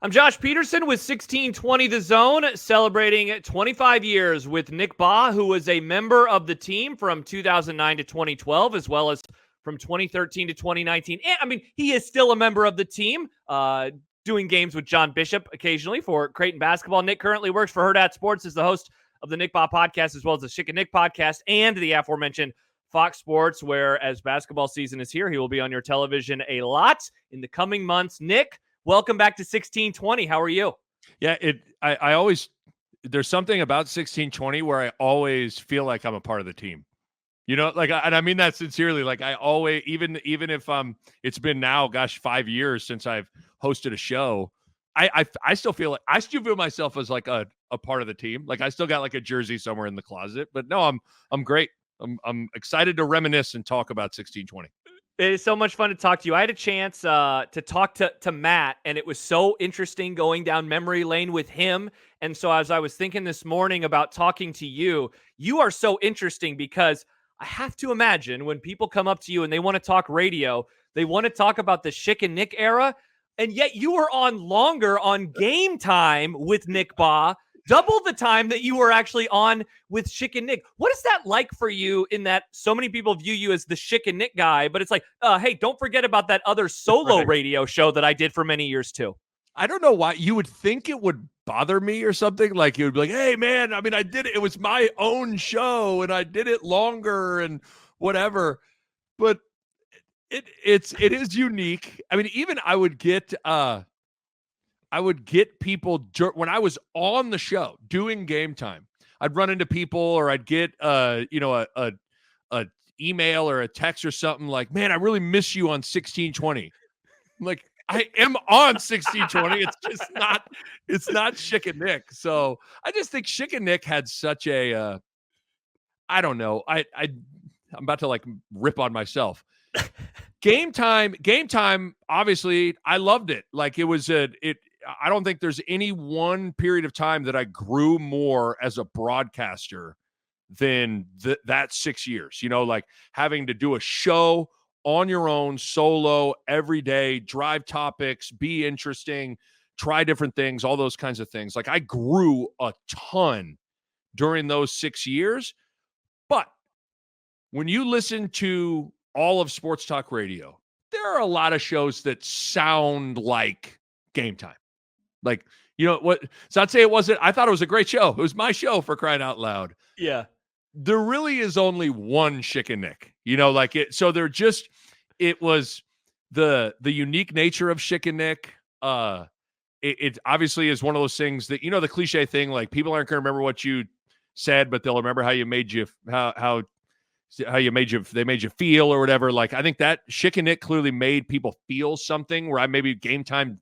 I'm Josh Peterson with 1620 The Zone, celebrating 25 years with Nick Bahe, who was a member of the team from 2009 to 2012, as well as from 2013 to 2019. And, I mean, he is still a member of the team, doing games with John Bishop occasionally for Creighton basketball. Nick currently works for Hurrdat Sports as the host of the Nick Bahe podcast, as well as the Chick and Nick podcast and the aforementioned Fox Sports, where as basketball season is here, he will be on your television a lot in the coming months. Nick, welcome back to 1620. How are you? Yeah, I always, there's something about 1620 where I always feel like I'm a part of the team. You know, like, and I mean that sincerely. Like, I always, even if it's been now, gosh, 5 years since I've hosted a show, I still feel myself as like a part of the team. Like, I still got like a jersey somewhere in the closet. But no, I'm great. I'm excited to reminisce and talk about 1620. It is so much fun to talk to you. I had a chance to talk to Matt, and it was so interesting going down memory lane with him. And so as I was thinking this morning about talking to you, you are so interesting because I have to imagine when people come up to you and they want to talk radio, they want to talk about the Chick and Nick era, and yet you were on longer on Game Time with Nick Bahe, double the time that you were actually on with Chick and Nick. What is that like for you in that so many people view you as the Chick and Nick guy, but it's like, hey, don't forget about that other solo radio show that I did for many years too. I don't know why you would think it would bother me or something. Like, you would be like, hey man, I mean, I did it. It was my own show and I did it longer and whatever, but it is unique. I mean, even I would get people when I was on the show doing Game Time. I'd run into people, or I'd get a email or a text or something like, "Man, I really miss you on 1620." I'm like, I am on 1620. It's not Chick and Nick. So I just think Chick and Nick had such a I don't know. I'm about to like rip on myself. Game time, obviously, I loved it. Like, it was I don't think there's any one period of time that I grew more as a broadcaster than that 6 years. You know, like having to do a show on your own, solo, every day, drive topics, be interesting, try different things, all those kinds of things. Like, I grew a ton during those 6 years. But when you listen to all of sports talk radio, there are a lot of shows that sound like Game Time. Like, you know what? So I'd say it wasn't. I thought it was a great show. It was my show, for crying out loud. Yeah. There really is only one Chick and Nick. You know, like it. So it was the unique nature of Chick and Nick. It obviously is one of those things that, you know, the cliche thing, like, people aren't going to remember what you said, but they'll remember how you made you they made you feel or whatever. Like, I think that Chick and Nick clearly made people feel something, where I maybe Game Time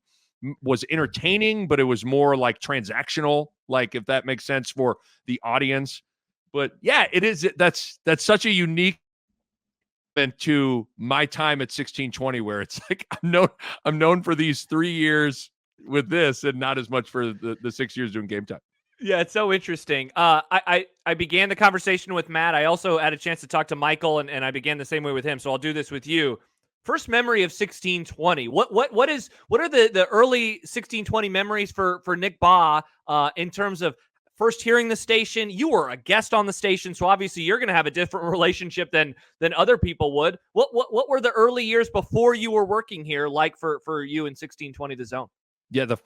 was entertaining, but it was more like transactional, like, if that makes sense for the audience. But yeah, it is. That's such a unique event to my time at 1620, where it's like, I'm known for these 3 years with this, and not as much for the 6 years doing Game Time. Yeah, it's so interesting. I began the conversation with Matt. I also had a chance to talk to Michael, and I began the same way with him. So I'll do this with you. First memory of 1620. What are the early 1620 memories for Nick Bahe in terms of first hearing the station? You were a guest on the station, so obviously you're going to have a different relationship than other people would. What were the early years before you were working here like for you in 1620 The Zone? Yeah, the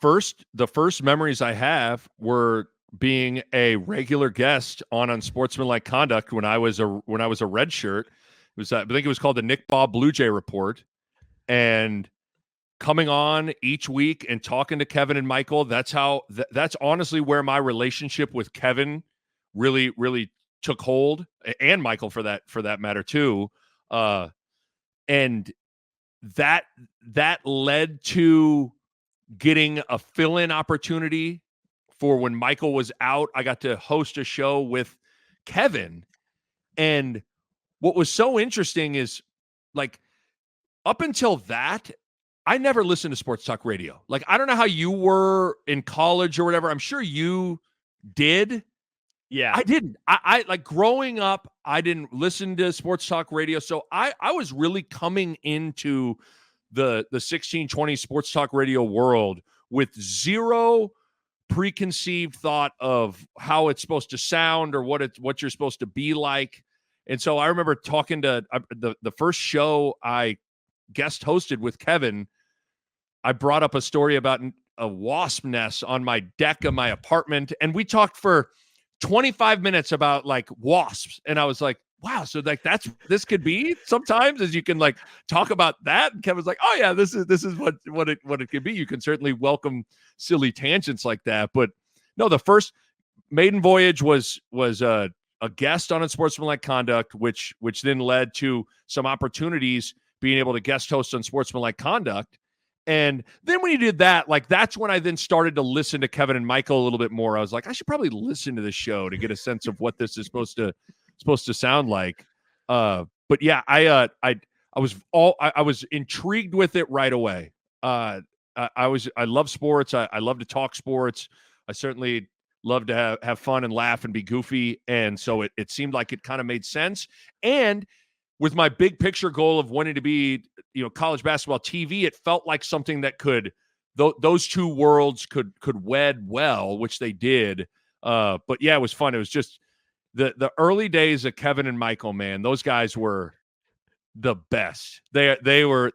first memories I have were being a regular guest on Unsportsmanlike Conduct when I was a red shirt. It was, I think it was called the Nick Bahe Blue Jay Report, and coming on each week and talking to Kevin and Michael. That's honestly where my relationship with Kevin really took hold, and Michael for that matter too. And that led to getting a fill-in opportunity for when Michael was out. I got to host a show with Kevin. And what was so interesting is, like, up until that, I never listened to sports talk radio. Like, I don't know how you were in college or whatever. I'm sure you did. Yeah. I didn't. I like, growing up, I didn't listen to sports talk radio. So I was really coming into the 1620 sports talk radio world with zero preconceived thought of how it's supposed to sound or what you're supposed to be like. And so I remember talking to the first show I guest hosted with Kevin. I brought up a story about a wasp nest on my deck of my apartment, and we talked for 25 minutes about like wasps. And I was like, wow, so like this could be sometimes, as you can like talk about that. And Kevin's like, oh yeah, this is what it could be. You can certainly welcome silly tangents like that. But no, the first maiden voyage was a guest on Unsportsmanlike Conduct, which then led to some opportunities being able to guest host on Sportsmanlike Conduct. And then when you did that, like that's when I then started to listen to Kevin and Michael a little bit more. I was like, I should probably listen to the show to get a sense of what this is supposed to sound like. But yeah, I was intrigued with it right away. I love sports. I love to talk sports. I certainly love to have fun and laugh and be goofy. And so it seemed like it kind of made sense. And with my big picture goal of wanting to be, college basketball TV, it felt like something that could, those two worlds could wed well, which they did. But yeah, it was fun. It was just the early days of Kevin and Michael, man. Those guys were the best. They were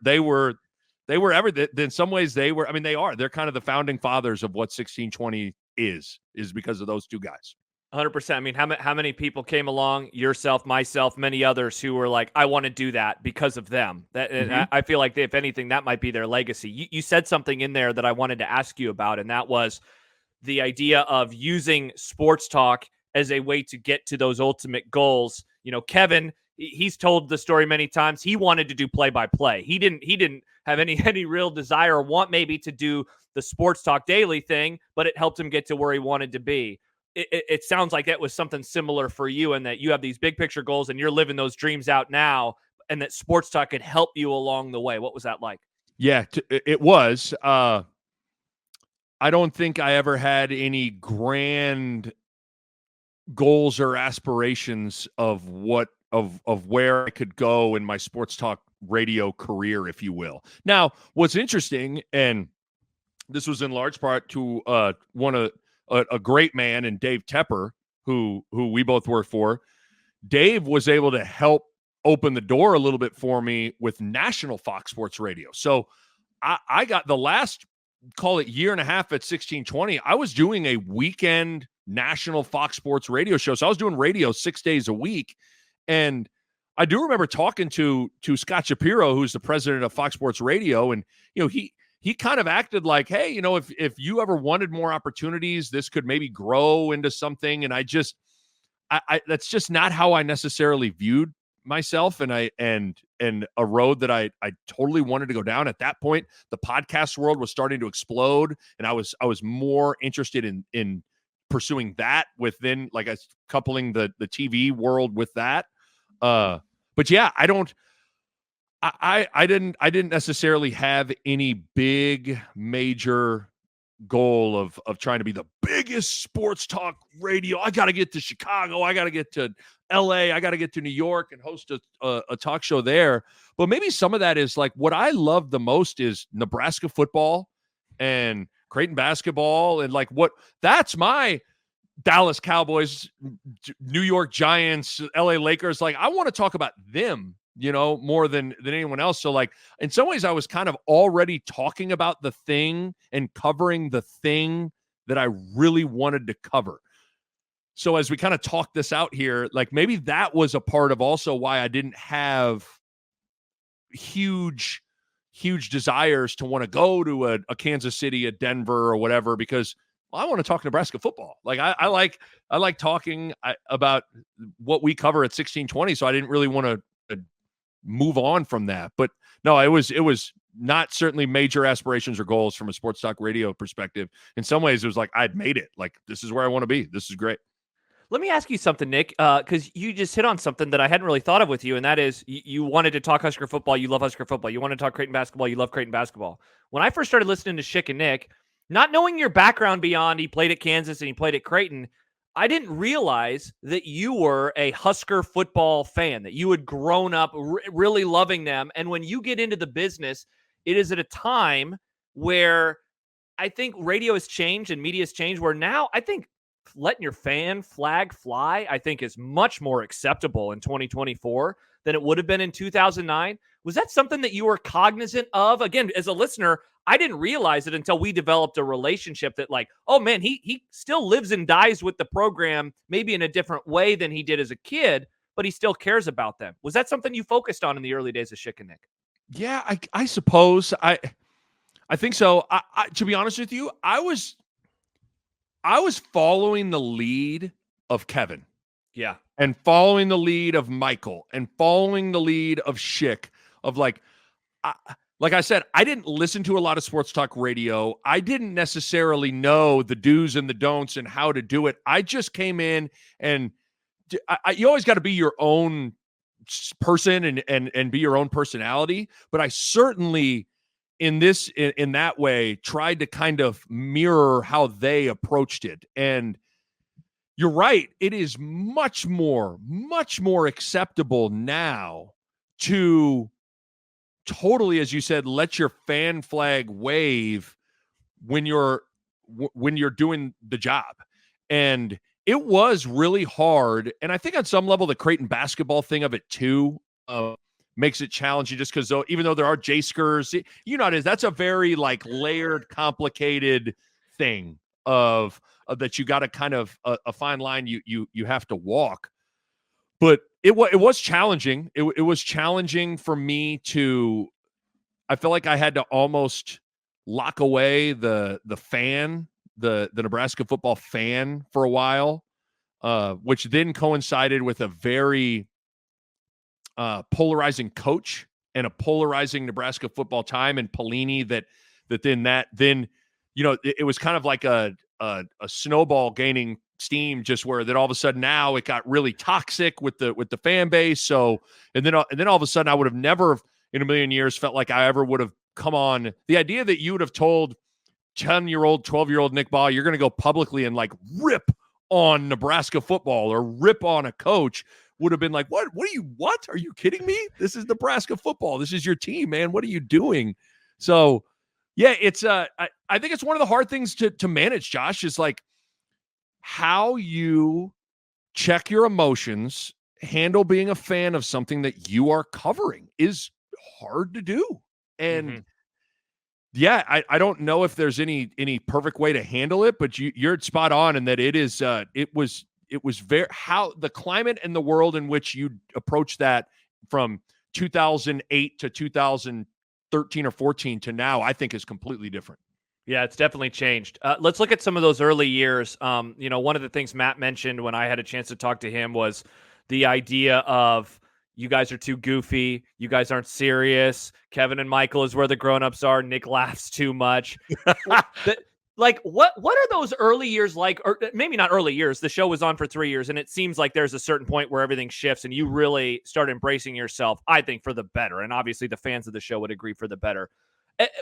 everything. In some ways they were. I mean, they're kind of the founding fathers of what 1620 is because of those two guys. 100%. I mean, how many people came along, yourself, myself, many others who were like, I want to do that because of them. That I feel like if anything, that might be their legacy. You said something in there that I wanted to ask you about, and that was the idea of using sports talk as a way to get to those ultimate goals. Kevin, he's told the story many times. He wanted to do play-by-play. He didn't have any real desire or want maybe to do the sports talk daily thing, but it helped him get to where he wanted to be. It sounds like that was something similar for you, and that you have these big picture goals and you're living those dreams out now, and that sports talk could help you along the way. What was that like? Yeah, it was. I don't think I ever had any grand goals or aspirations of where I could go in my sports talk radio career, if you will. Now, what's interesting, and this was in large part to a great man in Dave Tepper, who we both work for. Dave was able to help open the door a little bit for me with national Fox Sports Radio. So I got the last, call it year and a half at 1620. I was doing a weekend national Fox Sports radio show. So I was doing radio 6 days a week. And I do remember talking to Scott Shapiro, who's the president of Fox Sports Radio. And, he kind of acted like, hey, if you ever wanted more opportunities, this could maybe grow into something. And I that's just not how I necessarily viewed myself. And a road that I totally wanted to go down. At that point, the podcast world was starting to explode. And I was more interested in pursuing that within, like, coupling the TV world with that. But yeah, I didn't necessarily have any big major goal of trying to be the biggest sports talk radio. I got to get to Chicago. I got to get to LA. I got to get to New York and host a talk show there. But maybe some of that is like what I love the most is Nebraska football and Creighton basketball. And like that's my Dallas Cowboys, New York Giants, LA Lakers. Like I want to talk about them, more than anyone else. So like in some ways I was kind of already talking about the thing and covering the thing that I really wanted to cover. So as we kind of talk this out here, like maybe that was a part of also why I didn't have huge desires to want to go to a Kansas City, a Denver or whatever, because I want to talk Nebraska football. Like I like talking about what we cover at 1620. So I didn't really want to move on from that. But no, it was not certainly major aspirations or goals from a sports talk radio perspective. In some ways, it was like I'd made it. Like this is where I want to be. This is great. Let me ask you something, Nick, because you just hit on something that I hadn't really thought of with you, and that is you wanted to talk Husker football. You love Husker football. You want to talk Creighton basketball. You love Creighton basketball. When I first started listening to Schick and Nick, not knowing your background beyond he played at Kansas and he played at Creighton, I didn't realize that you were a Husker football fan, that you had grown up really loving them. And when you get into the business, it is at a time where I think radio has changed and media has changed where now I think letting your fan flag fly, I think is much more acceptable in 2024 than it would have been in 2009. Was that something that you were cognizant of? Again, as a listener, I didn't realize it until we developed a relationship that like, oh man, he still lives and dies with the program, maybe in a different way than he did as a kid, but he still cares about them. Was that something you focused on in the early days of Schick and Nick? Yeah, I suppose I think so. To be honest with you, I was following the lead of Kevin. Yeah. And following the lead of Michael and following the lead of Schick of like I said, I didn't listen to a lot of sports talk radio. I didn't necessarily know the do's and the don'ts and how to do it. I just came in and you always got to be your own person and be your own personality. But I certainly in that way tried to kind of mirror how they approached it. And you're right. It is much more acceptable now to totally, as you said, let your fan flag wave when you're doing the job. And it was really hard. And I think on some level, the Creighton basketball thing of it too makes it challenging just because even though there are J-skers, you know what it is. That's a very like layered, complicated thing of that you got to kind of a fine line you have to walk. But it was challenging. It was challenging for me to. I feel like I had to almost lock away the fan, the Nebraska football fan for a while, which then coincided with a very polarizing coach and a polarizing Nebraska football time and Pelini that then you know it was kind of like a snowball gaining steam, just where that all of a sudden now it got really toxic with the fan base. So and then all of a sudden I would have never in a million years felt like I ever would have come on the idea that you would have told 10-year-old, 12-year-old Nick Bahe you're going to go publicly and like rip on Nebraska football or rip on a coach would have been like, what are you kidding me? This is Nebraska football. This is your team, man. What are you doing? So yeah, it's I think it's one of the hard things to manage, Josh, is like how you check your emotions, handle being a fan of something that you are covering is hard to do. And yeah, I don't know if there's any perfect way to handle it, but you're spot on in that it is it was very how the climate and the world in which you approach that from 2008 to 2013 or 14 to now, I think is completely different. Yeah, it's definitely changed. Let's look at some of those early years. You know, one of the things Matt mentioned when I had a chance to talk to him was the idea of you guys are too goofy. You guys aren't serious. Kevin and Michael is where the grown-ups are. Nick laughs too much. Like, what are those early years like? Or maybe not early years. The show was on for 3 years, and it seems like there's a certain point where everything shifts, and you really start embracing yourself, I think, for the better. And obviously the fans of the show would agree for the better.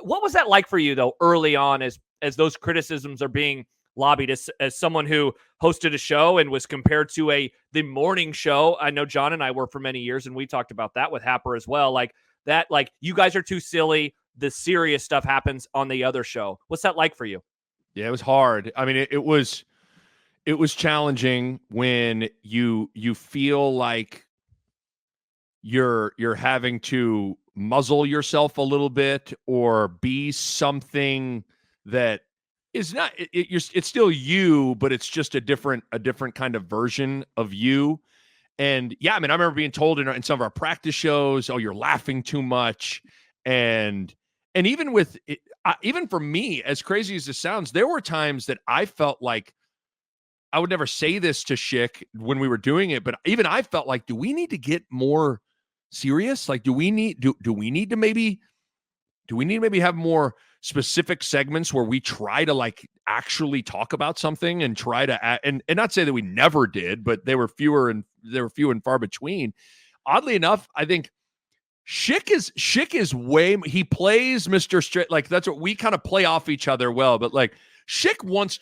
What was that like for you, though, early on as those criticisms are being lobbied as someone who hosted a show and was compared to the morning show? I know John and I were for many years, and we talked about that with Happer as well. Like that, like you guys are too silly. The serious stuff happens on the other show. What's that like for you? Yeah, it was hard. I mean, it was challenging when you feel like you're having to muzzle yourself a little bit or be something that is not it's still you, but it's just a different kind of version of you. And yeah, I mean, I remember being told in some of our practice shows, oh, you're laughing too much. And even with it, even for me, as crazy as this sounds, there were times that I felt like I would never say this to Schick when we were doing it, but even I felt like, do we need to get more serious? Like, do we need to maybe have more specific segments where we try to like actually talk about something and try to and not say that we never did, but they were few and far between. Oddly enough, I think Schick is way, he plays Mr. Straight, like that's what we kind of play off each other well, but like Schick wants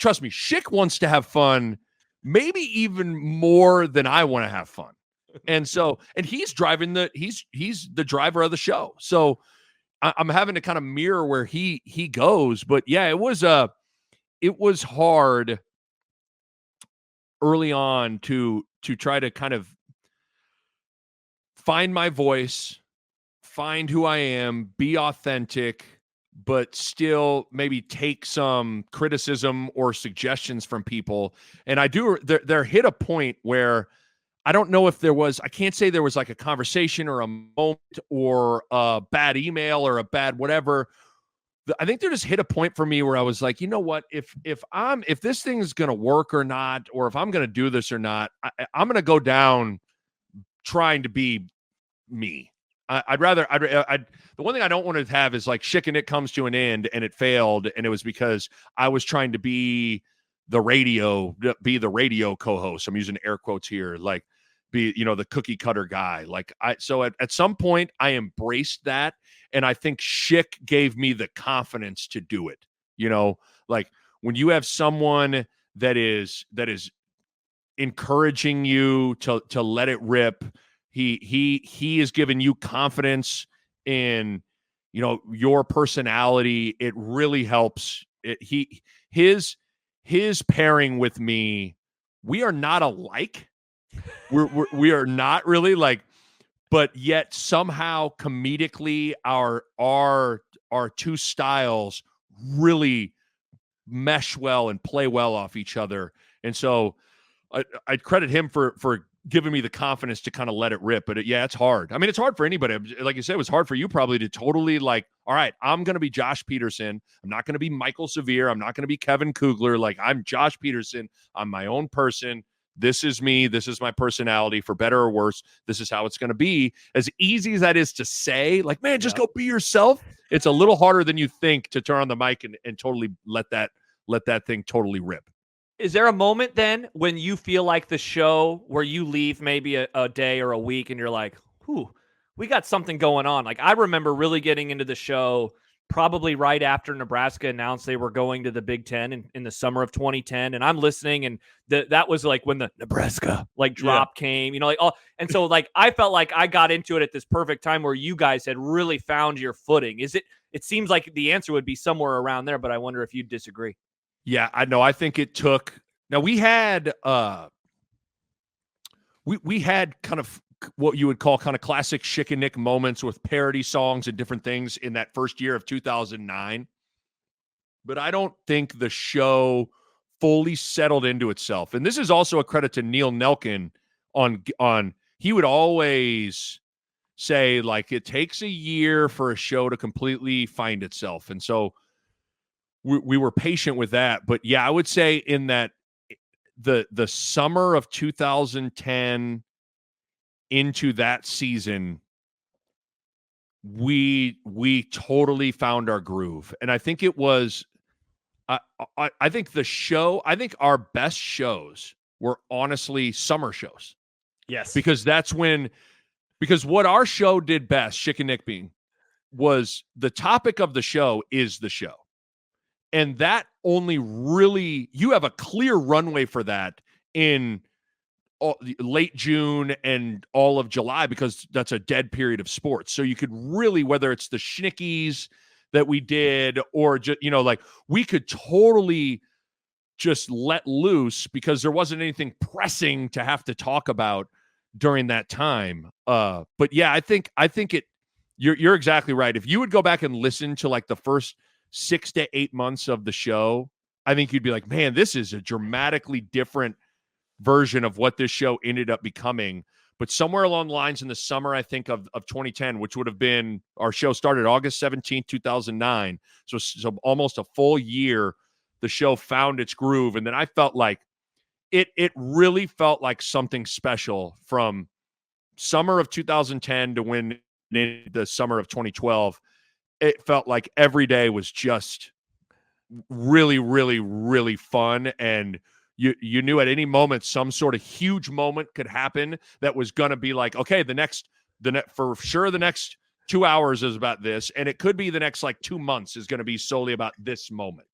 to have fun, maybe even more than I want to have fun. And so, and he's driving he's the driver of the show. So I'm having to kind of mirror where he goes. But yeah, it was hard early on to try to kind of find my voice, find who I am, be authentic, but still maybe take some criticism or suggestions from people. And I do there hit a point where I don't know if I can't say there was like a conversation or a moment or a bad email or a bad whatever. I think there just hit a point for me where I was like, you know what, if this thing's going to work or not, or if I'm going to do this or not, I'm going to go down trying to be me. The one thing I don't want to have is like Schick and Nick comes to an end and it failed. And it was because I was trying to be the radio co-host. I'm using air quotes here, like be, the cookie cutter guy. So at some point I embraced that. And I think Schick gave me the confidence to do it. Like when you have someone that is encouraging you to let it rip, he has given you confidence in your personality. It really helps. His pairing with me, we are not alike. We are not really like, but yet somehow comedically our two styles really mesh well and play well off each other. And so I'd credit him for giving me the confidence to kind of let it rip. But it's hard. I mean, it's hard for anybody. Like you said, it was hard for you probably to totally like, all right, I'm going to be Josh Peterson. I'm not going to be Michael Severe. I'm not going to be Kevin Kugler. Like, I'm Josh Peterson. I'm my own person. This is me. This is my personality, for better or worse. This is how it's going to be. As easy as that is to say, like, man, just go be yourself. It's a little harder than you think to turn on the mic and totally let that thing totally rip. Is there a moment then when you feel like the show where you leave maybe a day or a week and you're like, we got something going on? Like, I remember really getting into the show probably right after Nebraska announced they were going to the Big Ten in the summer of 2010. And I'm listening, and that was like when the Nebraska drop came, and so like I felt like I got into it at this perfect time where you guys had really found your footing. It seems like the answer would be somewhere around there, but I wonder if you'd disagree. Yeah, I know. I think it took. Now we had we had kind of what you would call kind of classic Schick and Nick moments with parody songs and different things in that first year of 2009. But I don't think the show fully settled into itself. And this is also a credit to Neil Nelkin on he would always say, like, it takes a year for a show to completely find itself. And so we were patient with that. But yeah, I would say in that the summer of 2010 into that season, we totally found our groove. And I think it was I think our best shows were honestly summer shows. Yes. Because what our show did best, Schick and Nick being, was the topic of the show is the show. And that only really, you have a clear runway for that in late June and all of July, because that's a dead period of sports. So you could really, whether it's the Schnickies that we did or just, like we could totally just let loose because there wasn't anything pressing to have to talk about during that time. But yeah, I think you're exactly right. If you would go back and listen to like the first 6 to 8 months of the show, I think you'd be like, man, this is a dramatically different version of what this show ended up becoming. But somewhere along the lines in the summer, I think of 2010, which would have been, our show started August 17th, 2009. So almost a full year, the show found its groove. And then I felt like it really felt like something special from summer of 2010 to when in the summer of 2012. It felt like every day was just really, really, really fun. And you knew at any moment some sort of huge moment could happen that was going to be like, okay, for sure the next 2 hours is about this. And it could be the next like 2 months is going to be solely about this moment.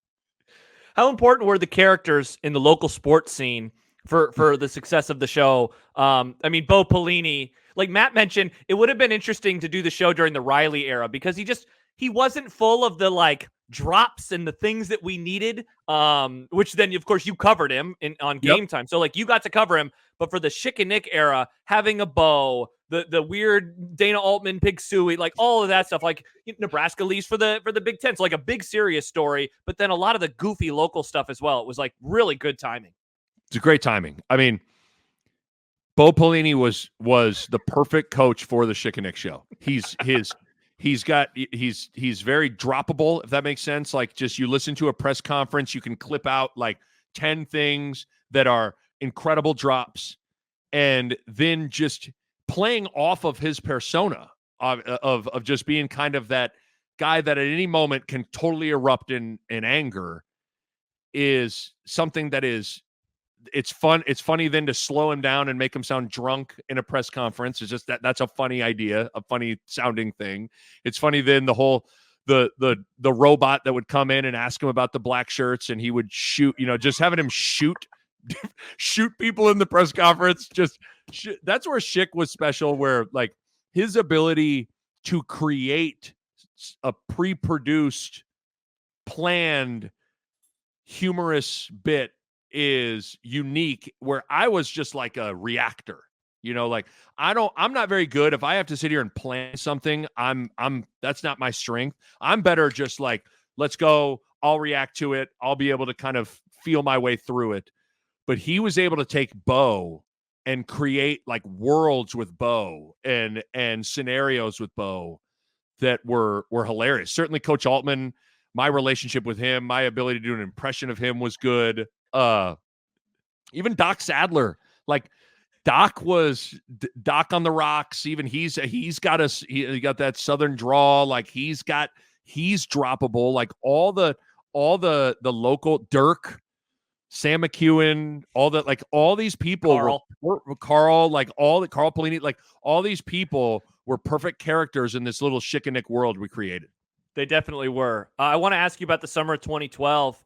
How important were the characters in the local sports scene for the success of the show? I mean, Bo Pelini, like Matt mentioned, it would have been interesting to do the show during the Riley era because he wasn't full of the like drops and the things that we needed. Which then of course you covered him on Yep. Game Time, so like you got to cover him. But for the Schick and Nick era, having a bow, the weird Dana Altman pig suey, like all of that stuff, like Nebraska leaves for the Big Ten, so like a big serious story, but then a lot of the goofy local stuff as well. It was like really good timing. It's a great timing. I mean, Bo Pelini was the perfect coach for the Schick and Nick show. He's very droppable, if that makes sense. Like, just you listen to a press conference, you can clip out like 10 things that are incredible drops, and then just playing off of his persona of just being kind of that guy that at any moment can totally erupt in anger is something that is, it's fun. It's funny then to slow him down and make him sound drunk in a press conference. It's just that's a funny idea, a funny sounding thing. It's funny then the whole the robot that would come in and ask him about the black shirts, and he would shoot, just having him shoot people in the press conference. That's where Schick was special, where like his ability to create a pre-produced, planned, humorous bit is unique, where I was just like a reactor, like I'm not very good. If I have to sit here and plan something, that's not my strength. I'm better just like, let's go, I'll react to it. I'll be able to kind of feel my way through it. But he was able to take Bo and create like worlds with Bo and scenarios with Bo that were hilarious. Certainly Coach Altman, my relationship with him, my ability to do an impression of him was good. Even Doc Sadler, like Doc was Doc on the rocks. Even he's got he got that Southern drawl. Like he's droppable. Like all the local Dirk, Sam McEwen, all these people Carl, like Carl Pelini, like all these people were perfect characters in this little Schick and Nick world we created. They definitely were. I want to ask you about the summer of 2012.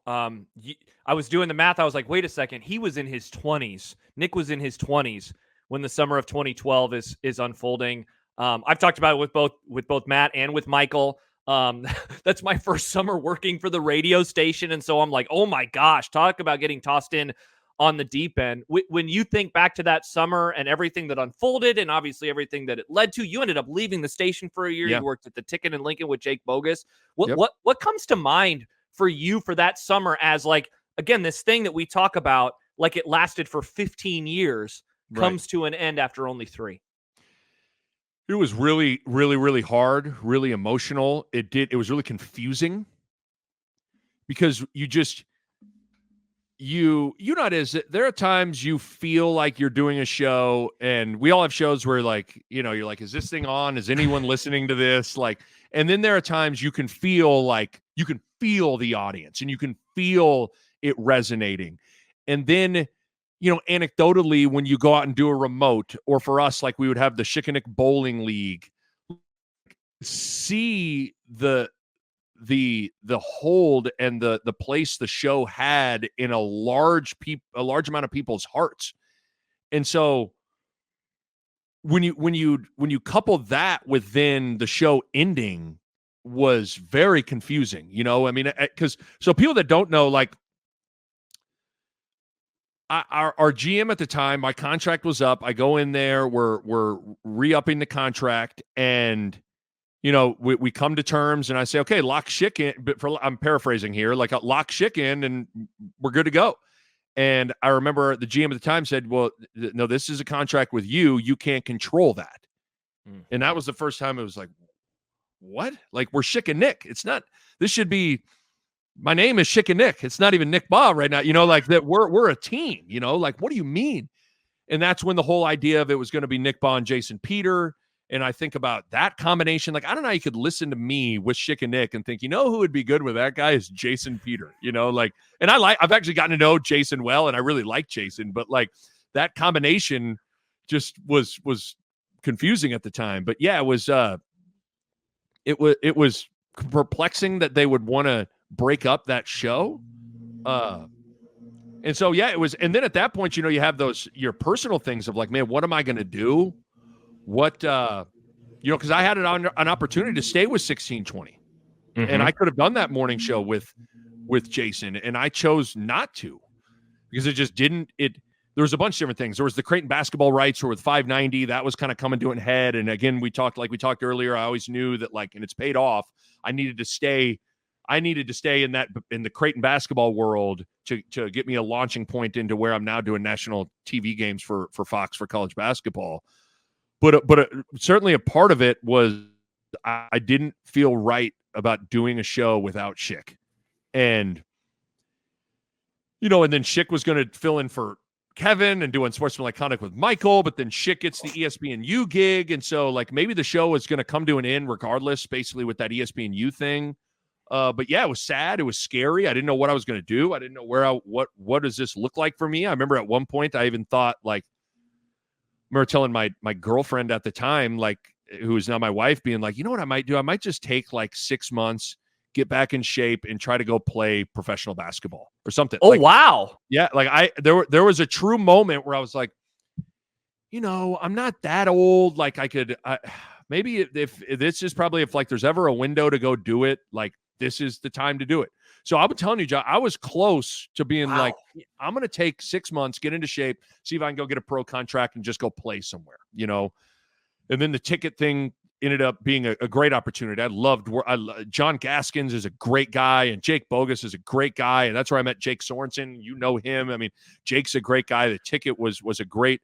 I was doing the math. I was like, wait a second. He was in his 20s. Nick was in his 20s when the summer of 2012 is unfolding. I've talked about it with both Matt and with Michael. That's my first summer working for the radio station, and so I'm like, oh my gosh, talk about getting tossed in on the deep end. When you think back to that summer and everything that unfolded, and obviously everything that it led to, you ended up leaving the station for a year. Yeah. You worked at the Ticket in Lincoln with Jake Bogus. What comes to mind for you for that summer as, like, again, this thing that we talk about, like it lasted for 15 years, comes to an end after only 3? It was really, really, really hard, really emotional. It was really confusing because there are times you feel like you're doing a show, and we all have shows where like, you're like, is this thing on? Is anyone listening to this? Like, and then there are times you can feel the audience and you can feel it resonating. And then, anecdotally, when you go out and do a remote, or for us, like we would have the Schick and Nick Bowling League, see the hold and the place the show had in a large amount of people's hearts. And so when you couple that with then the show ending, was very confusing, I mean, because so people that don't know, like our GM at the time, my contract was up. I go in there, we're re-upping the contract, and we come to terms, and I say, okay, lock Schick in. But I'm paraphrasing here, like lock Schick in, and we're good to go. And I remember the GM at the time said, well, no, this is a contract with you. You can't control that. And that was the first time it was like, what? Like, we're Schick and Nick. It's not, this should be, my name is Schick and Nick. It's not even Nick Bahe right now, like that we're a team, like, what do you mean? And that's when the whole idea of it was going to be Nick Bahe and Jason Peter. And I think about that combination. Like, I don't know how you could listen to me with Schick and Nick and think, who would be good with that guy is Jason Peter, like, and I've actually gotten to know Jason well, and I really like Jason, but like that combination just was confusing at the time. But yeah, it was perplexing that they would want to break up that show. And so, yeah, it was. And then at that point, you have your personal things of like, man, what am I going to do? What, because I had an opportunity to stay with 1620. And I could have done that morning show with Jason, and I chose not to because it just didn't. There was a bunch of different things. There was the Creighton basketball rights, or with 590, that was kind of coming to an head. And again, we talked earlier. I always knew that, like, and it's paid off. I needed to stay in the Creighton basketball world to get me a launching point into where I'm now doing national TV games for Fox for college basketball. But certainly a part of it was I didn't feel right about doing a show without Schick. And, and then Schick was going to fill in for Kevin and doing Sportsmanlike Conduct with Michael, but then Schick gets the ESPNU gig. And so, like, maybe the show is going to come to an end regardless, basically, with that ESPNU thing. But yeah, it was sad. It was scary. I didn't know what I was going to do. I didn't know what does this look like for me? I remember at one point I even thought, like, I remember telling my girlfriend at the time, like, who is now my wife, being like, you know what I might do? I might just take like 6 months, get back in shape, and try to go play professional basketball or something. Oh, like, wow. Yeah. Like there was a true moment where I was like, I'm not that old. Like maybe if this is probably, if like there's ever a window to go do it, like this is the time to do it. So I've been telling you, John, I was close to being like, I'm going to take 6 months, get into shape, see if I can go get a pro contract and just go play somewhere, And then the ticket thing ended up being a great opportunity. John Gaskins is a great guy, and Jake Bogus is a great guy, and that's where I met Jake Sorensen. You know him. I mean, Jake's a great guy. The ticket was a great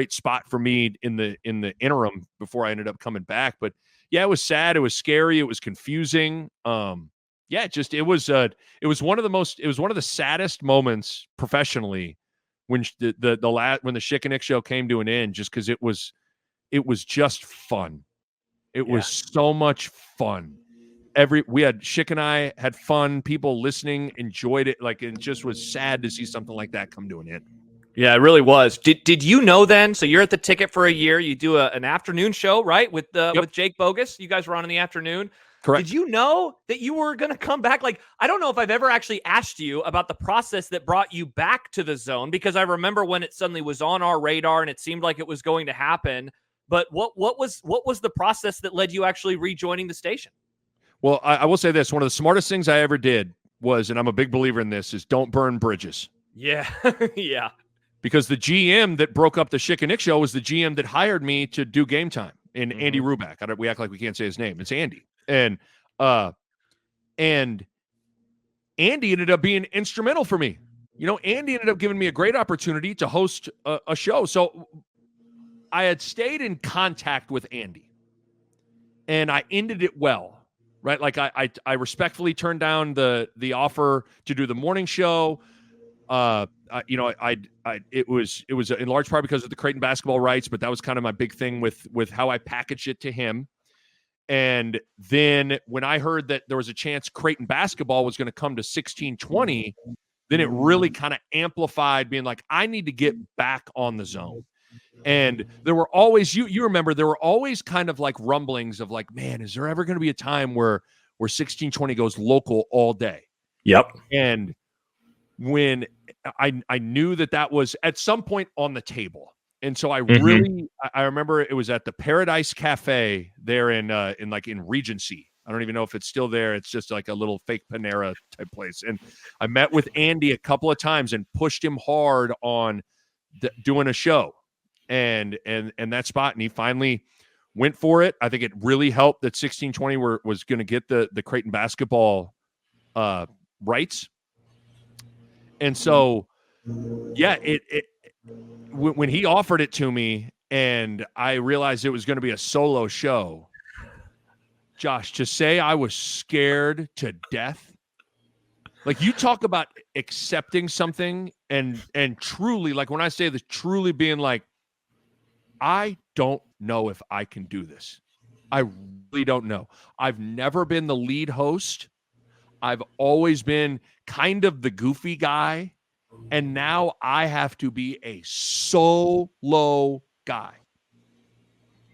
spot for me in the interim before I ended up coming back. But yeah, it was sad. It was scary. It was confusing. It was one of the saddest moments professionally when when the Schick and Nick show came to an end, just because it was just fun. It was so much fun. Schick and I had fun. People listening enjoyed it. Like, it just was sad to see something like that come to an end. Yeah, it really was. Did you know then? So you're at the ticket for a year. You do an afternoon show, right? With Jake Bogus. You guys were on in the afternoon. Correct. Did you know that you were going to come back? Like, I don't know if I've ever actually asked you about the process that brought you back to the Zone, because I remember when it suddenly was on our radar and it seemed like it was going to happen. But what was the process that led you actually rejoining the station? Well, I will say this. One of the smartest things I ever did was, and I'm a big believer in this, is don't burn bridges. Yeah. Yeah. Because the GM that broke up the Schick and Nick show was the GM that hired me to do Game Time, and Andy Ruback. We act like we can't say his name. It's Andy. And Andy ended up being instrumental for me. Andy ended up giving me a great opportunity to host a show. So I had stayed in contact with Andy, and I ended it well, right? Like I respectfully turned down the offer to do the morning show. It was in large part because of the Creighton basketball rights, but that was kind of my big thing with how I packaged it to him. And then when I heard that there was a chance Creighton basketball was going to come to 1620, then it really kind of amplified being like, I need to get back on the Zone. And there were always, you remember, there were always kind of like rumblings of like, man, is there ever going to be a time where 1620 goes local all day? Yep. And when I knew that was at some point on the table. And so I remember it was at the Paradise Cafe there in Regency. I don't even know if it's still there. It's just like a little fake Panera type place. And I met with Andy a couple of times and pushed him hard on doing a show and that spot. And he finally went for it. I think it really helped that 1620 was going to get the Creighton basketball rights. And so, yeah, when he offered it to me and I realized it was going to be a solo show, Josh, to say I was scared to death. Like, you talk about accepting something and truly, like when I say this, truly being like, I don't know if I can do this. I really don't know. I've never been the lead host. I've always been kind of the goofy guy. And now I have to be a solo guy.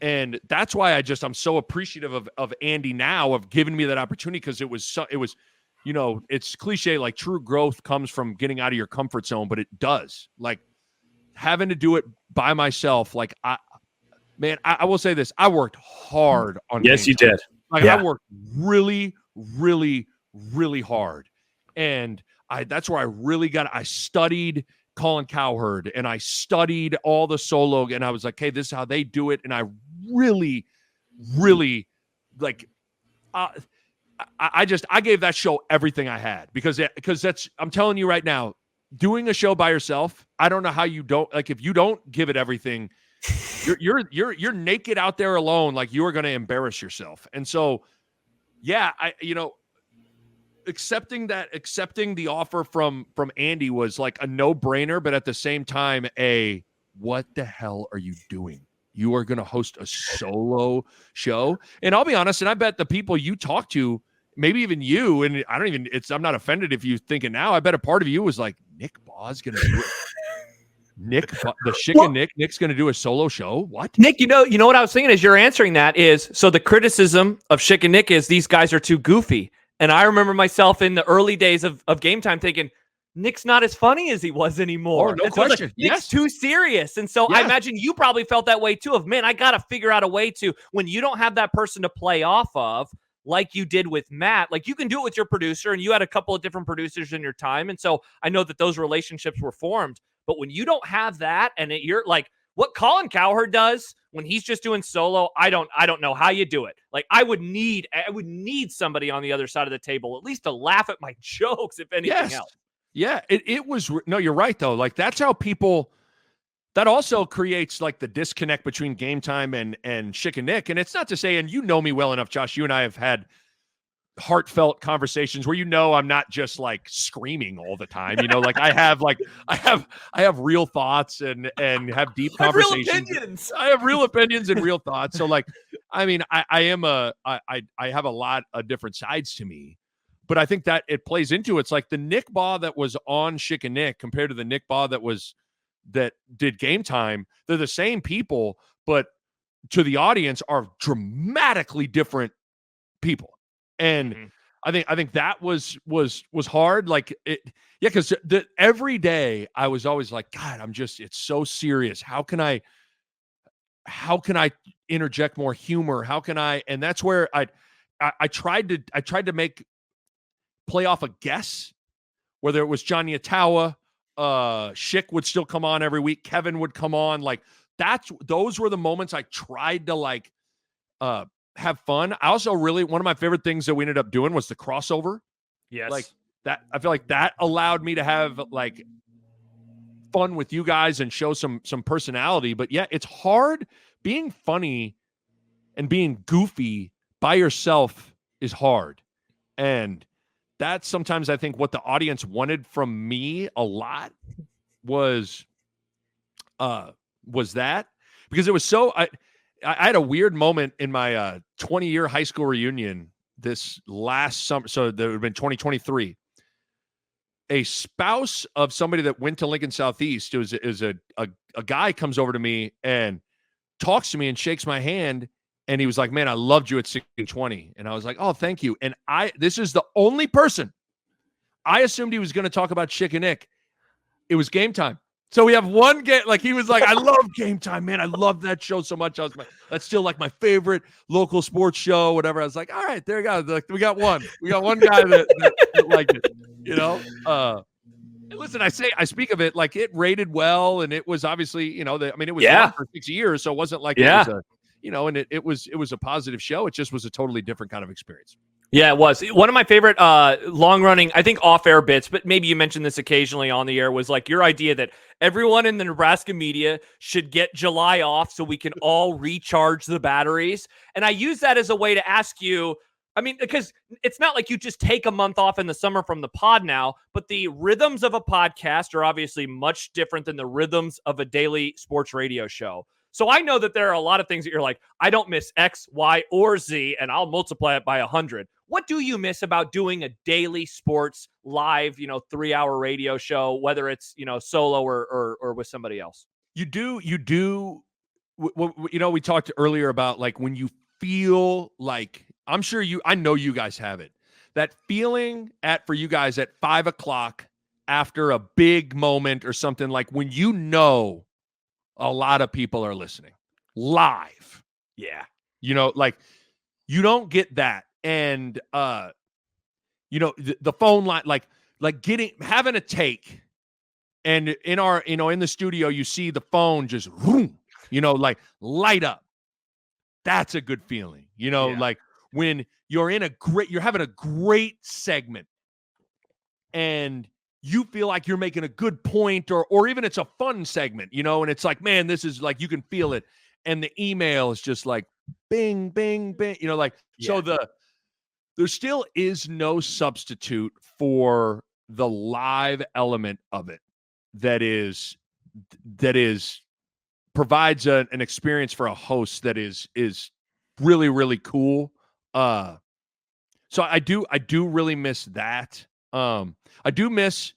And that's why I'm so appreciative of Andy now, of giving me that opportunity, because it was, it's cliche, like true growth comes from getting out of your comfort zone, but it does. Like, having to do it by myself, like, I will say this, I worked hard on Yes, you did. Like, I worked really, really, really hard. And that's where I studied Colin Cowherd and I studied all the solo, and I was like, hey, this is how they do it. And I really, really like, I gave that show everything I had because I'm telling you right now, doing a show by yourself, I don't know how you don't, like, if you don't give it everything, you're naked out there alone, like you are going to embarrass yourself. And so, yeah, accepting the offer from Andy was like a no-brainer, but at the same time, what the hell are you doing? You are going to host a solo show. And I'll be honest, and I bet the people you talk to, maybe even you, and I'm not offended if you think it now. I bet a part of you was like, Nick Bahe's going to do it. Nick's going to do a solo show. What? Nick, you know what I was thinking as you're answering that is, so the criticism of Schick and Nick is these guys are too goofy. And I remember myself in the early days of Game Time thinking, Nick's not as funny as he was anymore. Oh, no question. Nick's too serious. And so I imagine you probably felt that way too, of, man, I got to figure out a way to, when you don't have that person to play off of, like you did with Matt, like you can do it with your producer, and you had a couple of different producers in your time. And so I know that those relationships were formed. But when you don't have that, and you're like what Colin Cowherd does when he's just doing solo, I don't know how you do it. Like I would need somebody on the other side of the table at least to laugh at my jokes, if anything else. Yeah, it was. No, you're right though. Like that's how people. That also creates like the disconnect between Game Time and Schick and Nick. And it's not to say, and you know me well enough, Josh. You and I have had heartfelt conversations where I'm not just like screaming all the time. Like I have real thoughts and have deep conversations. I have real opinions and real thoughts. So like, I mean, I have a lot of different sides to me. But I think that it plays into it's like the Nick Bahe that was on Schick and Nick compared to the Nick Bahe that did Game Time. They're the same people, but to the audience are dramatically different people. And I think that was hard. Like because every day I was always like, God, it's so serious. How can I interject more humor? How can I? And that's where I tried to play off a guess, whether it was Johnny Ottawa, Schick would still come on every week. Kevin would come on. Like those were the moments I tried to like, have fun. I also one of my favorite things that we ended up doing was the crossover. Yes. Like that. I feel like that allowed me to have like fun with you guys and show some personality. But yeah, it's hard being funny and being goofy by yourself is hard. And that's sometimes I think what the audience wanted from me a lot was that, because it was so, I had a weird moment in my 20-year high school reunion this last summer. So there would have been 2023. A spouse of somebody that went to Lincoln Southeast is a guy comes over to me and talks to me and shakes my hand. And he was like, man, I loved you at 1620. And I was like, oh, thank you. And this is the only person I assumed he was going to talk about Schick and Nick. It was Game Time. So we have one game. Like he was like, I love Game Time, man. I love that show so much. That's still like my favorite local sports show, whatever. I was like, all right, there you go. Like, we got one guy that liked it, Listen, I speak of it like it rated well, and it was obviously, it was on for 6 years, so it wasn't like it was and it was a positive show. It just was a totally different kind of experience. Yeah, it was. One of my favorite long-running, I think off-air bits, but maybe you mentioned this occasionally on the air, was like your idea that everyone in the Nebraska media should get July off so we can all recharge the batteries. And I use that as a way to ask you, I mean, because it's not like you just take a month off in the summer from the pod now, but the rhythms of a podcast are obviously much different than the rhythms of a daily sports radio show. So I know that there are a lot of things that you're like, I don't miss X, Y, or Z, and I'll multiply it by 100. What do you miss about doing a daily sports live, 3-hour radio show, whether it's, solo or with somebody else? You do. We talked earlier about like when you feel like, I know you guys have it. That feeling for you guys at 5:00 after a big moment or something, like when a lot of people are listening live. Yeah. Like you don't get that. And the phone line, like having a take. And in the studio, you see the phone just, like light up. That's a good feeling, Yeah. like when you're having a great segment and you feel like you're making a good point, or even it's a fun segment, and it's like, man, this is like, you can feel it. And the email is just like bing, bing, bing, so there still is no substitute for the live element of it that provides an experience for a host that is really, really cool. So I do really miss that. I do miss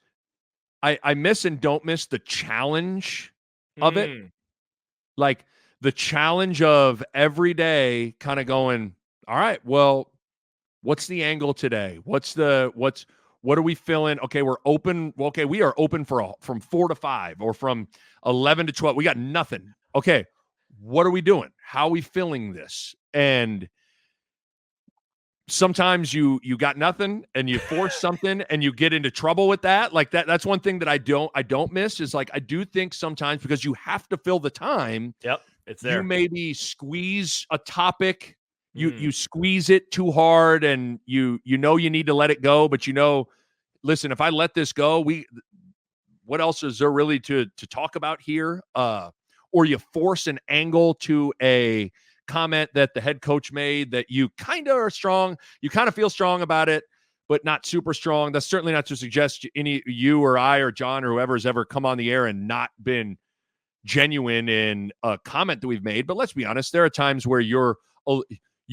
I miss and don't miss the challenge of it. Like the challenge of every day kind of going, all right, well, what's the angle today? What are we feeling? Okay, we're open. Well, okay, we are open from 4 to 5 or from 11 to 12. We got nothing. Okay, what are we doing? How are we filling this? And sometimes you got nothing and you force something and you get into trouble with that. Like that's one thing that I don't miss is, like, I do think sometimes, because you have to fill the time. Yep, it's there. You maybe squeeze a topic. You squeeze it too hard, and you need to let it go, but listen, if I let this go, what else is there really to talk about here? Or you force an angle to a comment that the head coach made that you kind of are strong, you kind of feel strong about it, but not super strong. That's certainly not to suggest you or I or John or whoever has ever come on the air and not been genuine in a comment that we've made. But let's be honest, there are times where you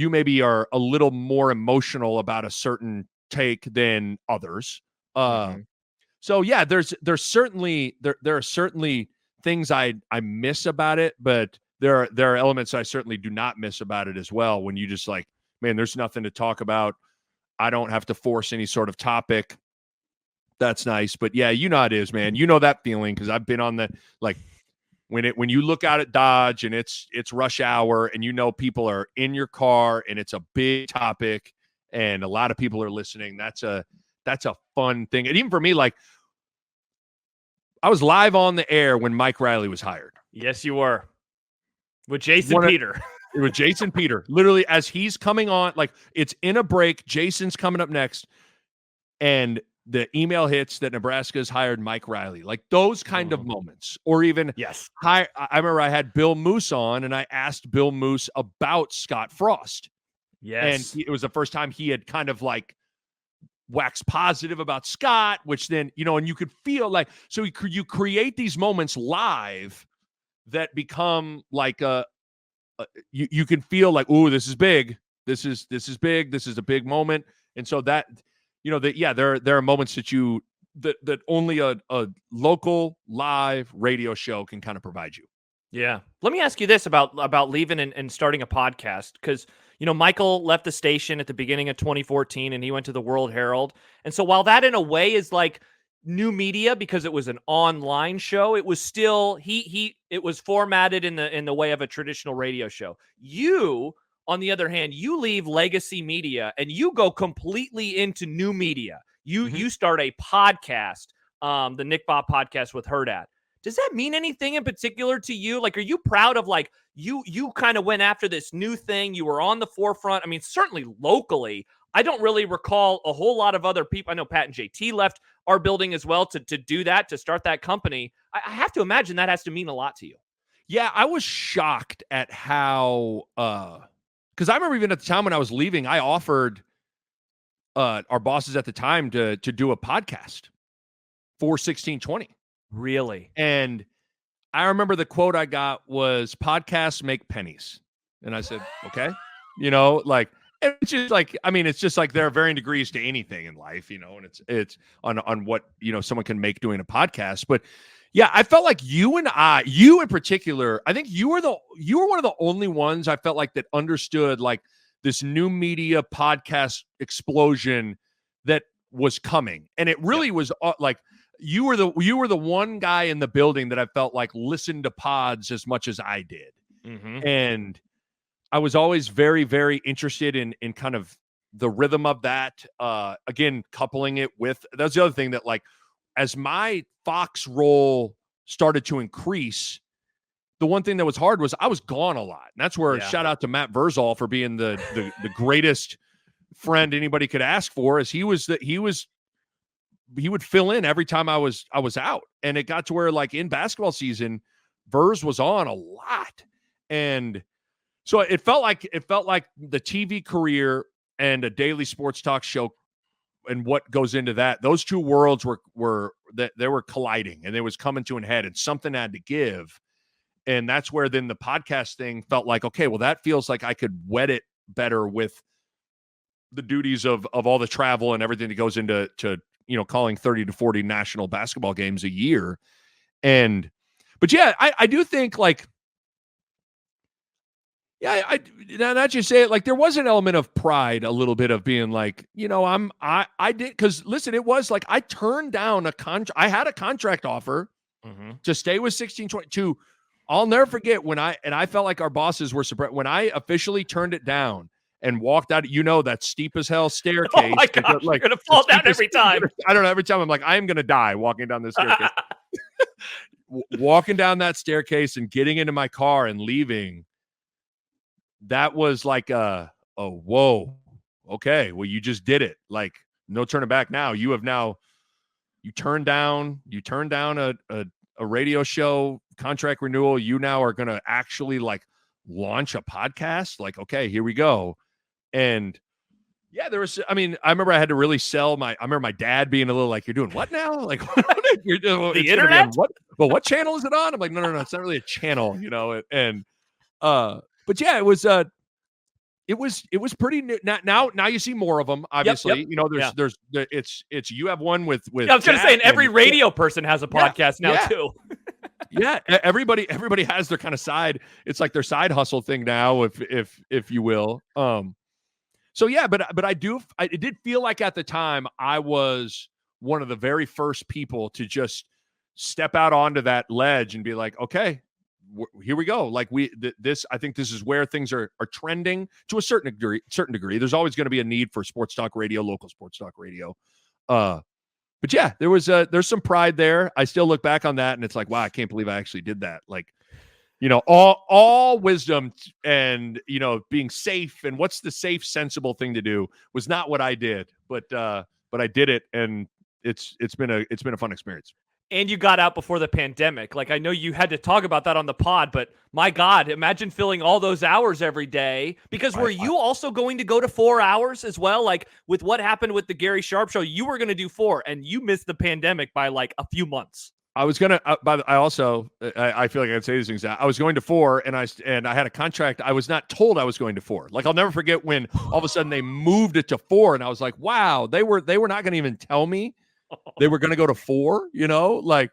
maybe are a little more emotional about a certain take than others. So yeah, there's certainly there are certainly things I miss about it, but there are elements I certainly do not miss about it as well. When you just like, man, there's nothing to talk about. I don't have to force any sort of topic. That's nice. But yeah, how it is, man. You know that feeling, because I've been on the, like, when you look out at Dodge and it's rush hour and people are in your car and it's a big topic and a lot of people are listening. That's a fun thing. And even for me, like, I was live on the air when Mike Riley was hired. Yes, you were. With Jason Peter. With Jason Peter. Literally, as he's coming on, like, it's in a break. Jason's coming up next. And the email hits that Nebraska's hired Mike Riley. Like those kind of moments. Or even, yes, I remember I had Bill Moose on and I asked Bill Moose about Scott Frost. Yes. And it was the first time he had kind of like wax positive about Scott, which then, and you could feel like, so you create these moments live that become like you can feel like, ooh, this is big. This is big. This is a big moment. And so that, there are moments that only a local live radio show can kind of provide you. Yeah. Let me ask you this about leaving and starting a podcast, because Michael left the station at the beginning of 2014 and he went to the World Herald. And so while that in a way is like new media because it was an online show, it was still it was formatted in the way of a traditional radio show. You, on the other hand, you leave legacy media and you go completely into new media. You start a podcast, the Nick Bahe podcast with Hurrdat. Does that mean anything in particular to you? Like, are you proud of, like, you kind of went after this new thing? You were on the forefront. I mean, certainly locally, I don't really recall a whole lot of other people. I know Pat and JT left our building as well to do that, to start that company. I have to imagine that has to mean a lot to you. Yeah, I was shocked at how, because I remember even at the time when I was leaving, I offered our bosses at the time to do a podcast for 1620. Really? And I remember the quote I got was, podcasts make pennies. And I said, okay, like, it's just like, I mean, it's just like there are varying degrees to anything in life, and it's on what, someone can make doing a podcast. But yeah, I felt like you in particular, I think you were one of the only ones I felt like that understood like this new media podcast explosion that was coming. And it really was like, you were the one guy in the building that I felt like listened to pods as much as I did. And I was always very, very interested in kind of the rhythm of that, again, coupling it with, that's the other thing that, like, as my Fox role started to increase, the one thing that was hard was I was gone a lot. And that's where shout out to Matt Verzal for being the greatest friend anybody could ask for, is he would fill in every time I was out. And it got to where, like, in basketball season, Verz was on a lot. And so it felt like the TV career and a daily sports talk show and what goes into that, those two worlds were they were colliding, and it was coming to an head, and something had to give. And that's where then the podcast thing felt like, okay, well, that feels like I could wet it better with the duties of all the travel and everything that goes into calling 30 to 40 national basketball games a year. But yeah, I do think, like, yeah, now that you say it, like, there was an element of pride, a little bit of being like, I did, because listen, it was like I turned down I had a contract offer to stay with 1622. I'll never forget when I felt like our bosses were surprised when I officially turned it down and walked out. That steep as hell staircase. Oh my gosh, like, you're gonna fall down every time. I don't know. Every time I'm like, I am gonna die walking down this staircase. Walking down that staircase and getting into my car and leaving. That was like whoa, okay, well, you just did it. Like, no turning back now. You turned down a radio show contract renewal. You now are going to actually, like, launch a podcast. Like, okay, here we go. And yeah, there was, I remember I had to really sell I remember my dad being a little like, you're doing what now? Like, you're doing the internet? What channel is it on? I'm like, no, it's not really a channel, and but yeah, it was pretty new. Now you see more of them, obviously. Yep. There's it's you have one with I was gonna say, and every radio person has a podcast now too. Yeah, everybody has their kind of side. It's like their side hustle thing now, if you will. So yeah, but it did feel like at the time I was one of the very first people to just step out onto that ledge and be like, okay, here we go. Like, I think this is where things are trending to a certain degree. There's always going to be a need for sports talk radio, local sports talk radio. But yeah, there's some pride there. I still look back on that and it's like, wow, I can't believe I actually did that. Like, all wisdom and, being safe and what's the safe, sensible thing to do was not what I did, but I did it. And it's been a fun experience. And you got out before the pandemic. Like, I know you had to talk about that on the pod, but my God, imagine filling all those hours every day. Because were you also going to go to 4 hours as well? Like, with what happened with the Gary Sharp show, you were going to do 4, and you missed the pandemic by like a few months. I was gonna. I feel like I can say these things now. I was going to 4, and I had a contract. I was not told I was going to 4. Like, I'll never forget when all of a sudden they moved it to 4, and I was like, wow, they were not going to even tell me they were going to go to 4. Like,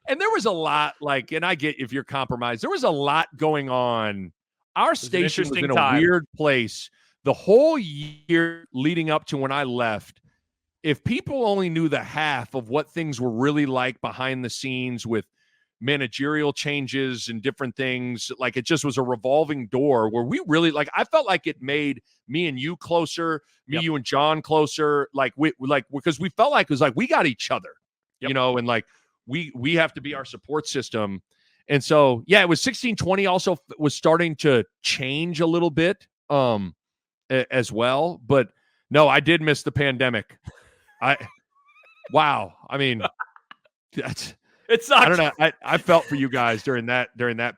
and there was a lot. Like, and I get if you're compromised, there was a lot going on. Our station was in a weird place the whole year leading up to when I left. If people only knew the half of what things were really like behind the scenes with managerial changes and different things, like, it just was a revolving door where we really, like, I felt like it made me and you closer, you and John closer, because we felt like it was like we got each other, and like we have to be our support system. And so, yeah, it was 1620 also was starting to change a little bit as well. But no, I did miss the pandemic. Wow. I mean, it sucks. I don't know. I felt for you guys during that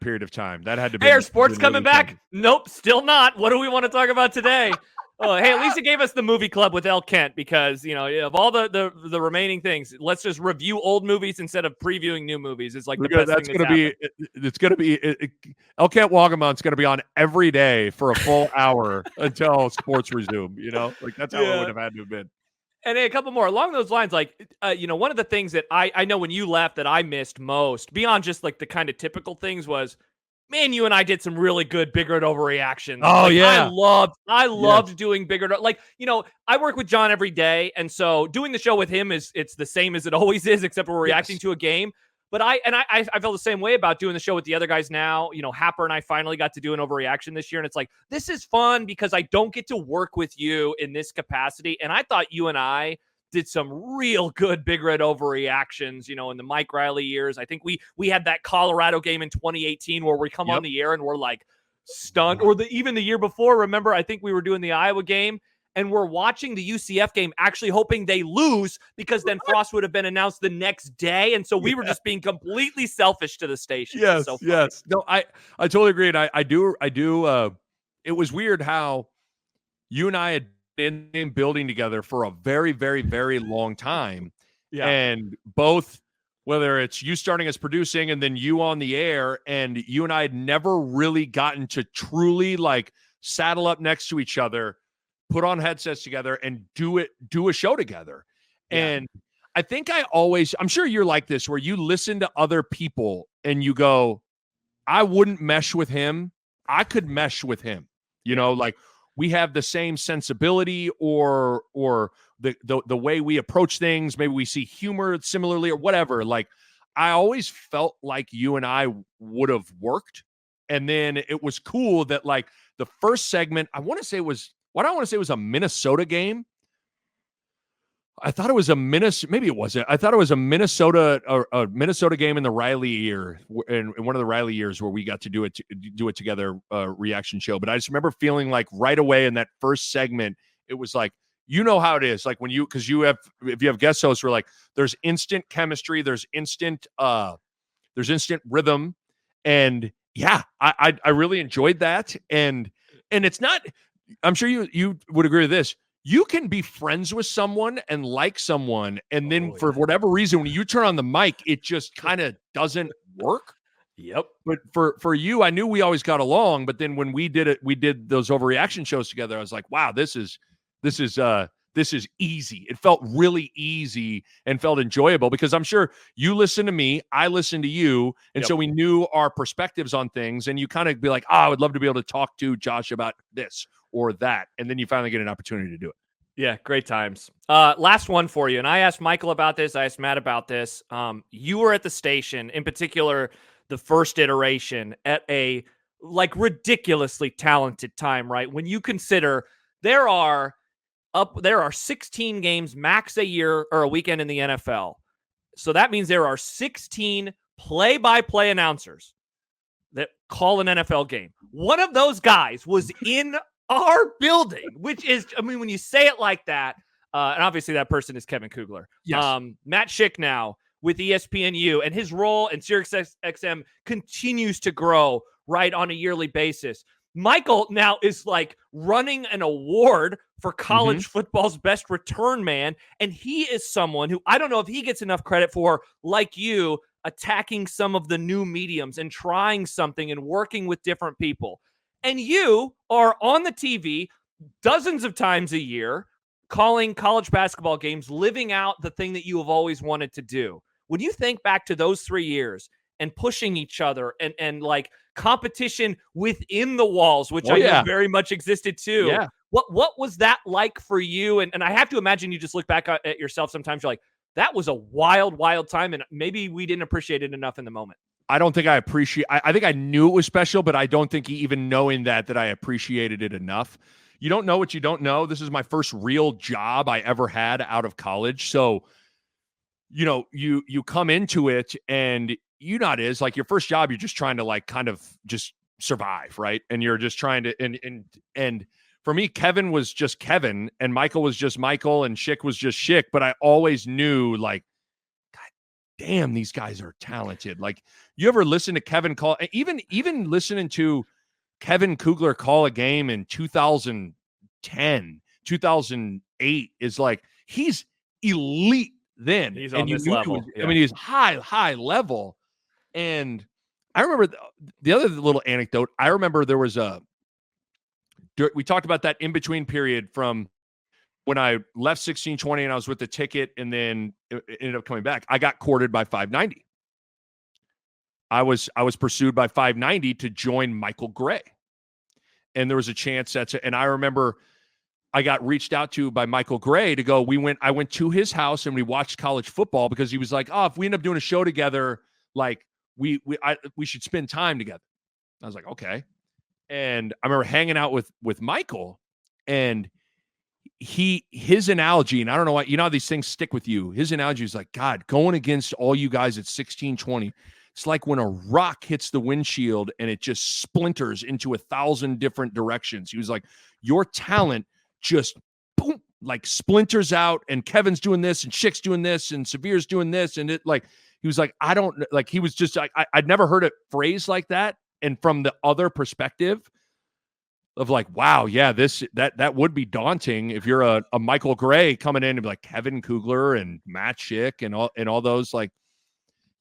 period of time. That had to be. Hey, are sports coming back? Nope, still not. What do we want to talk about today? Oh, hey, at least it gave us the movie club with El Kent because, of all the remaining things, let's just review old movies instead of previewing new movies. It's like the best thing that's going to be. It's going to be El Kent Wagamon's going to be on every day for a full hour until sports resume. Like, that's how it would have had to have been. And a couple more along those lines, like, one of the things that I know when you left that I missed most, beyond just like the kind of typical things, was, man, you and I did some really good Big Red overreactions. Oh, like, yeah. I loved doing Big Red. Like, I work with John every day. And so doing the show with him it's the same as it always is, except we're reacting to a game. But I feel the same way about doing the show with the other guys now. You know, Happer and I finally got to do an overreaction this year, and it's like, this is fun because I don't get to work with you in this capacity. And I thought you and I did some real good Big Red overreactions, you know, in the Mike Riley years. I think we had that Colorado game in 2018 where we come on the air and we're like stunned, or even the year before. Remember, I think we were doing the Iowa game and we're watching the UCF game, actually hoping they lose because then Frost would have been announced the next day. And so we were just being completely selfish to the station. Yes, So yes. No, I totally agree. And I do. It was weird how you and I had been in building together for a very, very, very long time. Yeah. And both, whether it's you starting as producing and then you on the air, and you and I had never really gotten to truly like saddle up next to each other, put on headsets together and do a show together. Yeah. And I think I'm sure you're like this, where you listen to other people and you go, I wouldn't mesh with him. I could mesh with him. You know, like we have the same sensibility or the way we approach things. Maybe we see humor similarly or whatever. Like I always felt like you and I would have worked. And then it was cool that like the first segment, I want to say it was a Minnesota game. I thought it was a Minnesota. Maybe it wasn't. I thought it was a Minnesota game in the Riley year, in one of the Riley years where we got to do it together, reaction show. But I just remember feeling like right away in that first segment, it was like, you know how it is, like when if you have guest hosts, we're like, there's instant chemistry, there's instant rhythm, and yeah, I really enjoyed that, and it's not. I'm sure you would agree with this. You can be friends with someone and like someone, and then for whatever reason, when you turn on the mic, it just kind of doesn't work. Yep. But for you, I knew we always got along. But then when we did those overreaction shows together, I was like, wow, this is easy. It felt really easy and felt enjoyable because I'm sure you listen to me, I listen to you, and so we knew our perspectives on things. And you kind of be like, I would love to be able to talk to Josh about this or that, and then you finally get an opportunity to do it. Yeah, great times. Last one for you, and I asked Michael about this, I asked Matt about this. You were at the station, in particular, the first iteration, at a like ridiculously talented time, right? When you consider there are 16 games max a year or a weekend in the NFL. So that means there are 16 play-by-play announcers that call an NFL game. One of those guys was in our building, which is, I mean, when you say it like that, and obviously that person is Kevin Kugler. Yes. Matt Schick now with ESPNU, and his role in SiriusXM continues to grow right on a yearly basis. Michael now is like running an award for college football's best return man, and he is someone who I don't know if he gets enough credit for, like you, attacking some of the new mediums and trying something and working with different people. And you are on the TV dozens of times a year, calling college basketball games, living out the thing that you have always wanted to do. When you think back to those 3 years and pushing each other and like competition within the walls, which I know very much existed too. Yeah. What was that like for you? And I have to imagine you just look back at yourself sometimes, you're like, that was a wild, wild time, and maybe we didn't appreciate it enough in the moment. I don't think I appreciate. I think I knew it was special, but I don't think even knowing that I appreciated it enough. You don't know what you don't know. This is my first real job I ever had out of college, so you know, you come into it, and you know it is like your first job. You're just trying to like kind of just survive, right? And you're just trying to and for me, Kevin was just Kevin, and Michael was just Michael, and Schick was just Schick. But I always knew like, damn, these guys are talented. Like, you ever listen to Kevin call, even listening to Kevin Kugler call a game in 2010, 2008 is like, he's elite then. He's on this level. I mean, he's high level. And I remember the other little anecdote. I remember there was we talked about that in-between period from when I left 1620 and I was with the ticket, and then it ended up coming back. I got courted by 590. I was pursued by 590 to join Michael Gray. And there was a chance and I remember I got reached out to by Michael Gray to go. I went to his house and we watched college football because he was like, oh, if we end up doing a show together, like we should spend time together. I was like, okay. And I remember hanging out with Michael, and his analogy, and I don't know why, you know how these things stick with you. His analogy is like, God, going against all you guys at 16-20, it's like when a rock hits the windshield and it just splinters into 1,000 different directions. He was like, your talent just boom, like splinters out, and Kevin's doing this, and Schick's doing this, and Severe's doing this, and it like he was like, I don't like. He was just like, I'd never heard it phrased like that, and from the other perspective of like, wow, yeah, that would be daunting if you're a Michael Gray coming in and be like Kevin Kugler and Matt Schick and all those, like,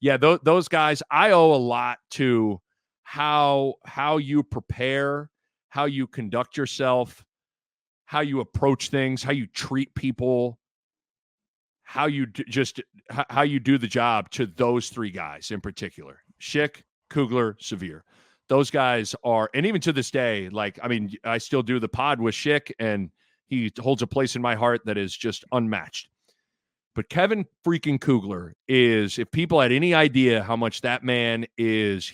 yeah, those guys. I owe a lot to how you prepare, how you conduct yourself, how you approach things, how you treat people, how you how you do the job, to those three guys in particular: Schick, Kugler, Severe. Those guys are, and even to this day, like, I mean, I still do the pod with Schick, and he holds a place in my heart that is just unmatched. But Kevin freaking Kugler is, if people had any idea how much that man is,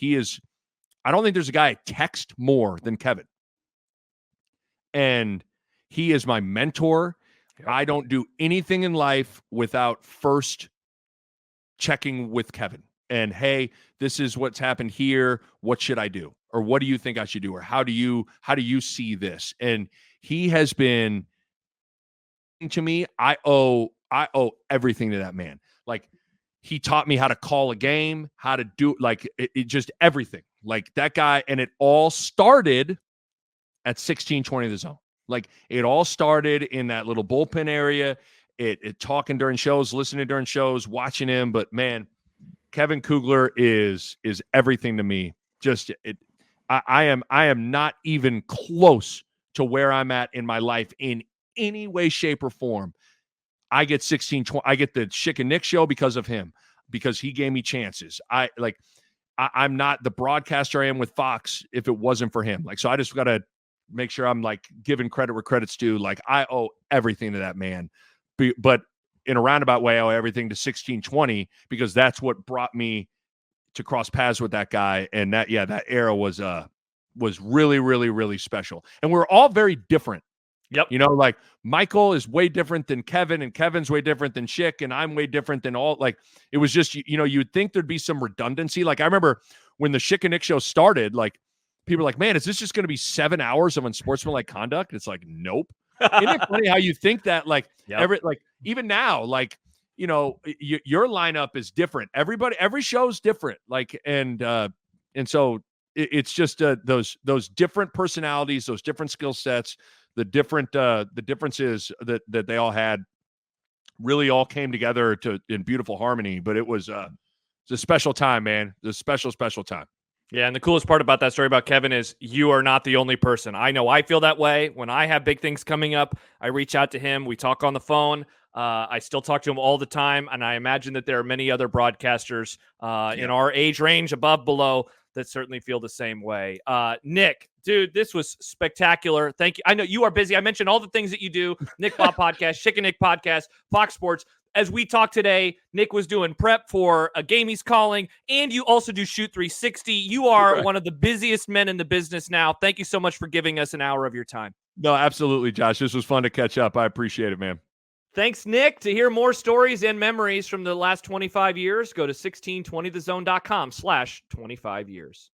I don't think there's a guy I text more than Kevin. And he is my mentor. Yep. I don't do anything in life without first checking with Kevin. And, hey, this is what's happened here. What should I do? Or what do you think I should do? Or how do you see this? And he has been, to me, I owe everything to that man. Like, he taught me how to call a game, how to do, like, it just everything. Like, that guy, and it all started at 16-20 the zone. Like, it all started in that little bullpen area. It talking during shows, listening during shows, watching him. But man, Kevin Kugler is everything to me. Just I am not even close to where I'm at in my life in any way, shape, or form. I get 16-20. I get the Schick and Nick show because of him, because he gave me chances. I'm not the broadcaster I am with Fox if it wasn't for him. Like, so I just got to make sure I'm like giving credit where credit's due. Like, I owe everything to that man. But in a roundabout way, I owe everything to 16-20, because that's what brought me to cross paths with that guy. And that era was really, really, really special. And we're all very different. Yep. You know, like, Michael is way different than Kevin, and Kevin's way different than Schick, and I'm way different than all. Like, it was just, you know, you'd think thered be some redundancy. Like, I remember when the Schick and Nick show started, like, people were like, man, is this just going to be 7 hours of unsportsmanlike conduct? It's like, nope. Isn't it funny how you think that, like, yep. Even now, like, you know, your lineup is different. Every show's different. Like, and so it's just those different personalities, those different skill sets, the differences that they all had really all came together in beautiful harmony. But it was a special time, man. It was a special time. Yeah, and the coolest part about that story about Kevin is you are not the only person. I know I feel that way. When I have big things coming up, I reach out to him. We talk on the phone. I still talk to him all the time, and I imagine that there are many other broadcasters in our age range, above, below, that certainly feel the same way. Nick, dude, this was spectacular. Thank you. I know you are busy. I mentioned all the things that you do: Nick Bahe podcast, Schick and Nick podcast, Fox Sports. As we talked today, Nick was doing prep for a game he's calling, and you also do Shoot 360. You are one of the busiest men in the business now. Thank you so much for giving us an hour of your time. No, absolutely, Josh. This was fun to catch up. I appreciate it, man. Thanks, Nick. To hear more stories and memories from the last 25 years, go to 1620thezone.com/25 years.